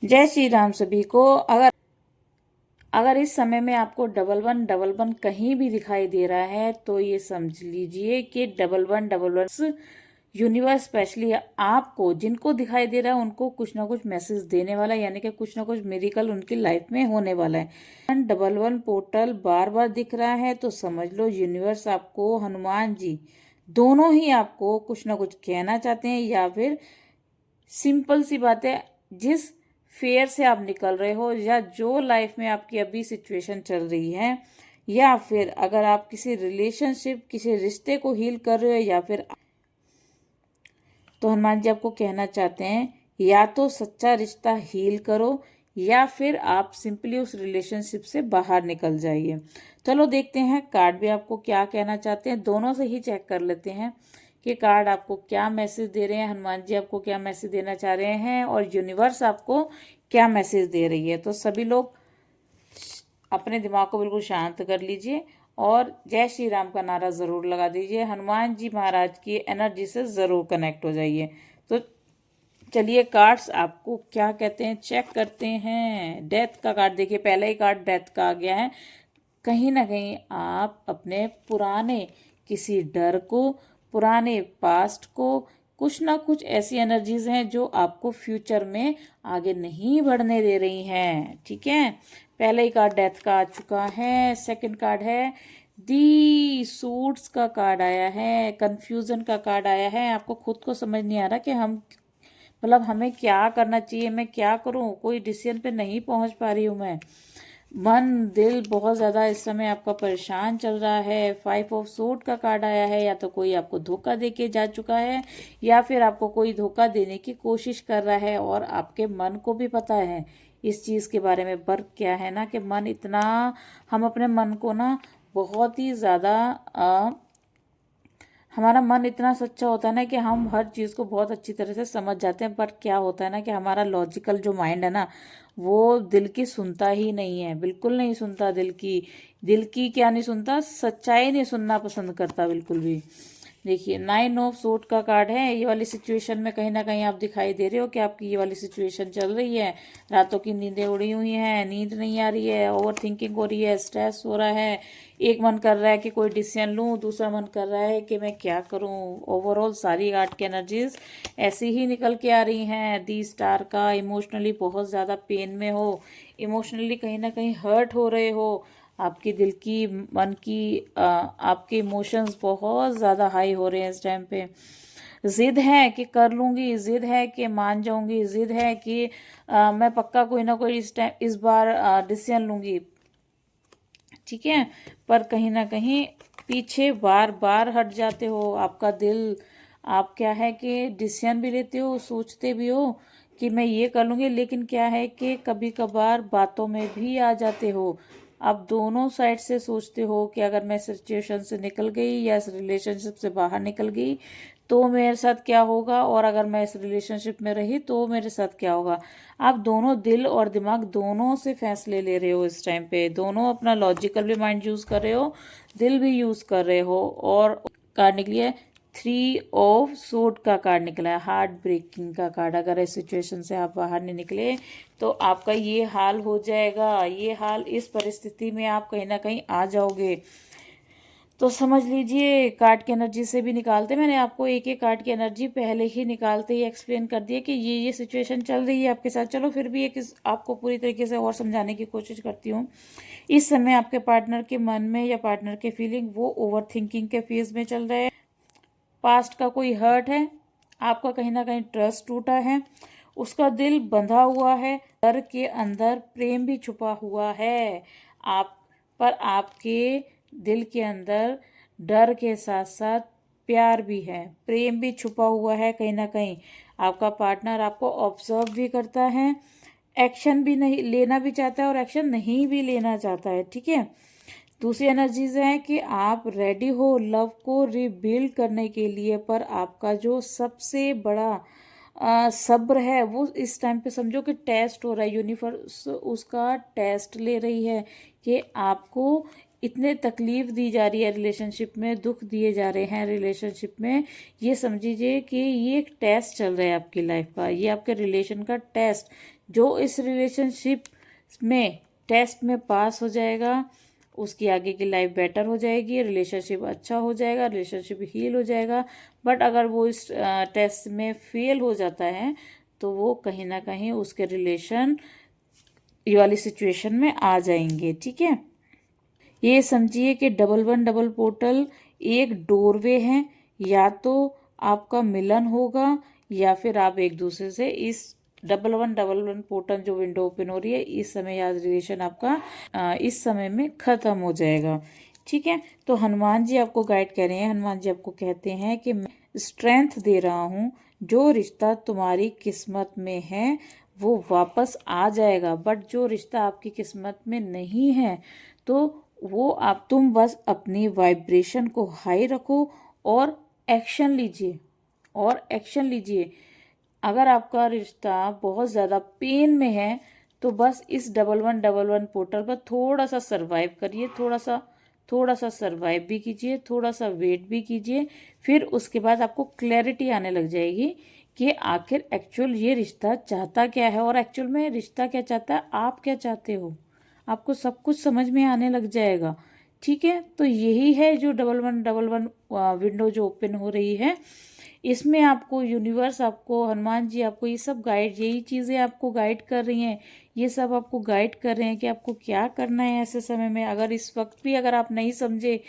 जय श्री राम सभी को। अगर इस समय में आपको 1111 कहीं भी दिखाई दे रहा है तो ये समझ लीजिए कि 1111 यूनिवर्स स्पेशली आपको जिनको दिखाई दे रहा है उनको कुछ ना कुछ मैसेज देने वाला है, यानी कि कुछ ना कुछ मिरेकल उनकी लाइफ में होने वाला है। 1111 पोर्टल बार बार दिख रहा है तो समझ लो यूनिवर्स आपको, हनुमान जी दोनों ही आपको कुछ ना कुछ कहना चाहते हैं, या फिर सिंपल सी बात है, जिस फेयर से आप निकल रहे हो या जो लाइफ में आपकी अभी सिचुएशन चल रही है, या फिर अगर आप किसी रिलेशनशिप किसी रिश्ते को हील कर रहे हो, या फिर तो हनुमान जी आपको कहना चाहते हैं या तो सच्चा रिश्ता हील करो या फिर आप सिंपली उस रिलेशनशिप से बाहर निकल जाइए। चलो देखते हैं कार्ड भी आपको क्या कहना चाहते हैं, दोनों से ही चेक कर लेते हैं कि कार्ड आपको क्या मैसेज दे रहे हैं, हनुमान जी आपको क्या मैसेज देना चाह रहे हैं और यूनिवर्स आपको क्या मैसेज दे रही है। तो सभी लोग अपने दिमाग को बिल्कुल शांत कर लीजिए और जय श्री राम का नारा ज़रूर लगा दीजिए, हनुमान जी महाराज की एनर्जी से ज़रूर कनेक्ट हो जाइए। तो चलिए कार्ड्स आपको क्या कहते हैं चेक करते हैं। डेथ का कार्ड देखिए, पहला ही कार्ड डेथ का आ गया है। कहीं ना कहीं आप अपने पुराने किसी डर को, पुराने पास्ट को, कुछ ना कुछ ऐसी एनर्जीज हैं जो आपको फ्यूचर में आगे नहीं बढ़ने दे रही हैं। ठीक है, पहले ही कार्ड डेथ का आ चुका है। सेकंड कार्ड है दी सूट्स का कार्ड आया है, कंफ्यूजन का कार्ड आया है। आपको खुद को समझ नहीं आ रहा कि हम मतलब हमें क्या करना चाहिए, मैं क्या करूं, कोई डिसीजन पे नहीं पहुंच पा रही हूं मैं। मन दिल बहुत ज़्यादा इस समय आपका परेशान चल रहा है। 5 ऑफ सूट का कार्ड आया है, या तो कोई आपको धोखा दे के जा चुका है या फिर आपको कोई धोखा देने की कोशिश कर रहा है और आपके मन को भी पता है इस चीज़ के बारे में। पर क्या है ना कि मन इतना, हम अपने मन को ना बहुत ही ज़्यादा हमारा मन इतना सच्चा होता है ना कि हम हर चीज़ को बहुत अच्छी तरह से समझ जाते हैं। पर क्या होता है ना कि हमारा लॉजिकल जो माइंड है ना, वो दिल की सुनता ही नहीं है, बिल्कुल नहीं सुनता दिल की क्या नहीं सुनता, सच्चाई नहीं सुनना पसंद करता बिल्कुल भी। देखिए 9 ऑफ सूट का कार्ड है। ये वाली सिचुएशन में कहीं ना कहीं आप दिखाई दे रहे हो कि आपकी ये वाली सिचुएशन चल रही है। रातों की नींदें उड़ी हुई हैं, नींद नहीं आ रही है, ओवर थिंकिंग हो रही है, स्ट्रेस हो रहा है। एक मन कर रहा है कि कोई डिसीजन लूं, दूसरा मन कर रहा है कि मैं क्या करूं। ओवरऑल सारी आर्ट की एनर्जीज ऐसी ही निकल के आ रही हैं। दी स्टार का इमोशनली बहुत ज़्यादा पेन में हो, इमोशनली कहीं ना कहीं हर्ट हो रहे हो, आपकी दिल की मन की आपके इमोशंस बहुत ज़्यादा हाई हो रहे हैं इस टाइम पे। जिद है कि कर लूंगी, जिद है कि मान जाऊंगी, जिद है कि मैं पक्का कोई ना कोई इस बार डिसीजन लूंगी। ठीक है, पर कहीं ना कहीं पीछे बार बार हट जाते हो। आपका दिल, आप क्या है कि डिसीजन भी लेते हो, सोचते भी हो कि मैं ये कर लूँगी, लेकिन क्या है कि कभी कभार बातों में भी आ जाते हो। आप दोनों साइड से सोचते हो कि अगर मैं सिचुएशन से निकल गई या इस रिलेशनशिप से बाहर निकल गई तो मेरे साथ क्या होगा, और अगर मैं इस रिलेशनशिप में रही तो मेरे साथ क्या होगा। आप दोनों दिल और दिमाग दोनों से फैसले ले रहे हो इस टाइम पे, दोनों अपना लॉजिकल भी माइंड यूज कर रहे हो, दिल भी यूज कर रहे हो। और कार्ड निकली है 3 ऑफ सूट का कार्ड निकला है, हार्ट ब्रेकिंग का कार्ड। अगर इस सिचुएशन से आप बाहर नहीं निकले तो आपका ये हाल हो जाएगा, ये हाल, इस परिस्थिति में आप कहीं ना कहीं आ जाओगे। तो समझ लीजिए कार्ड की एनर्जी से भी निकालते, मैंने आपको एक एक कार्ड की एनर्जी पहले ही निकालते ही एक्सप्लेन कर दिया कि ये सिचुएशन चल रही है आपके साथ। चलो फिर भी एक आपको पूरी तरीके से और समझाने की कोशिश करती हूँ। इस समय आपके पार्टनर के मन में या पार्टनर के फीलिंग वो ओवर थिंकिंग के फेज में चल रहे हैं। पास्ट का कोई हर्ट है, आपका कहीं ना कहीं ट्रस्ट टूटा है, उसका दिल बंधा हुआ है, डर के अंदर प्रेम भी छुपा हुआ है। आप पर आपके दिल के अंदर डर के साथ साथ प्यार भी है, प्रेम भी छुपा हुआ है। कहीं ना कहीं आपका पार्टनर आपको ऑब्जर्व भी करता है, एक्शन भी नहीं लेना भी चाहता है और एक्शन नहीं भी लेना चाहता है। ठीक है, दूसरी एनर्जीज है कि आप रेडी हो लव को रिबिल्ड करने के लिए, पर आपका जो सबसे बड़ा सब्र है वो इस टाइम पे समझो कि टेस्ट हो रहा है। यूनिवर्स उसका टेस्ट ले रही है कि आपको इतने तकलीफ दी जा रही है रिलेशनशिप में, दुख दिए जा रहे हैं रिलेशनशिप में। ये समझिए कि ये एक टेस्ट चल रहा है आपकी लाइफ का, ये आपके रिलेशन का टेस्ट, जो इस रिलेशनशिप में टेस्ट में पास हो जाएगा उसकी आगे की लाइफ बेटर हो जाएगी, रिलेशनशिप अच्छा हो जाएगा, रिलेशनशिप हील हो जाएगा। बट अगर वो इस टेस्ट में फेल हो जाता है तो वो कहीं ना कहीं उसके रिलेशन ये वाली सिचुएशन में आ जाएंगे। ठीक है, ये समझिए कि डबल पोर्टल एक डोरवे है, या तो आपका मिलन होगा या फिर आप एक दूसरे से इस डबल वन पोर्टल जो विंडो ओपन हो रही है इस समय या रिलेशन आपका इस समय में खत्म हो जाएगा। ठीक है, तो हनुमान जी आपको गाइड कर रहे हैं, हनुमान जी आपको कहते हैं कि मैं स्ट्रेंथ दे रहा हूँ, जो रिश्ता तुम्हारी किस्मत में है वो वापस आ जाएगा, बट जो रिश्ता आपकी किस्मत में नहीं है तो वो आप तुम बस अपनी वाइब्रेशन को हाई रखो और एक्शन लीजिए, और एक्शन लीजिए। अगर आपका रिश्ता बहुत ज़्यादा पेन में है तो बस इस डबल वन पोर्टल पर थोड़ा सा सरवाइव करिए, थोड़ा सा सरवाइव भी कीजिए, थोड़ा सा वेट भी कीजिए, फिर उसके बाद आपको क्लैरिटी आने लग जाएगी कि आखिर एक्चुअल ये रिश्ता चाहता क्या है और एक्चुअल में रिश्ता क्या चाहता है, आप क्या चाहते हो, आपको सब कुछ समझ में आने लग जाएगा। ठीक है, तो यही है जो डबल वन विंडो जो ओपन हो रही है, इसमें आपको यूनिवर्स, आपको हनुमान जी, आपको ये सब गाइड, यही चीज़ें आपको गाइड कर रही हैं, ये सब आपको गाइड कर रहे हैं कि आपको क्या करना है ऐसे समय में। अगर इस वक्त भी अगर आप नहीं समझे,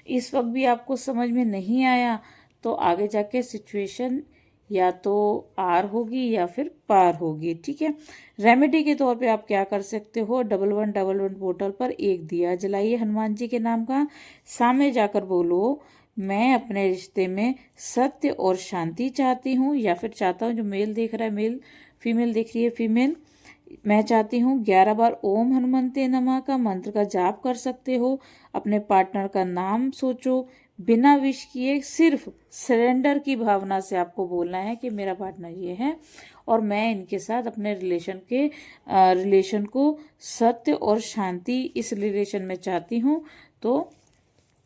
इस वक्त भी आपको समझ में नहीं आया, तो आगे जाके सिचुएशन या तो आर होगी या फिर पार होगी। ठीक है, रेमेडी के तौर पे आप क्या कर सकते हो, डबल वन पोर्टल पर एक दिया जलाइए हनुमान जी के नाम का, सामने जाकर बोलो मैं अपने रिश्ते में सत्य और शांति चाहती हूँ, या फिर चाहता हूँ, जो मेल देख रहा है मेल, फीमेल देख रही है फीमेल, मैं चाहती हूँ 11 बार ओम हनुमंते नमः का मंत्र का जाप कर सकते हो। अपने पार्टनर का नाम सोचो, बिना विश किए सिर्फ सरेंडर की भावना से आपको बोलना है कि मेरा पार्टनर ये है और मैं इनके साथ अपने रिलेशन को सत्य और शांति इस रिलेशन में चाहती हूँ। तो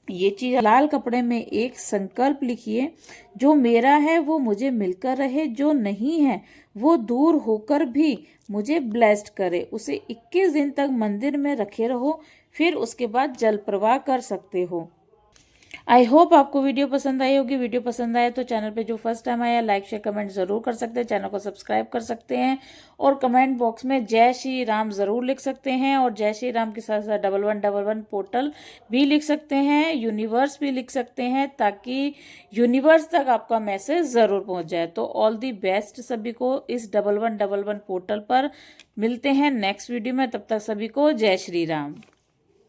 ये चीज लाल कपड़े में एक संकल्प लिखिए, जो मेरा है वो मुझे मिलकर रहे, जो नहीं है वो दूर होकर भी मुझे ब्लेस्ड करे। उसे 21 दिन तक मंदिर में रखे रहो, फिर उसके बाद जल प्रवाह कर सकते हो। आई होप आपको वीडियो पसंद आई होगी। वीडियो पसंद आए तो चैनल पे जो फर्स्ट टाइम आया लाइक शेयर कमेंट जरूर कर सकते हैं, चैनल को सब्सक्राइब कर सकते हैं और कमेंट बॉक्स में जय श्री राम जरूर लिख सकते हैं, और जय श्री राम के साथ साथ डबल वन पोर्टल भी लिख सकते हैं, यूनिवर्स भी लिख सकते हैं, ताकि यूनिवर्स तक आपका मैसेज जरूर पहुंच जाए। तो ऑल दी बेस्ट सभी को इस डबल वन पोर्टल पर। मिलते हैं नेक्स्ट वीडियो में, तब तक सभी को जय श्री राम।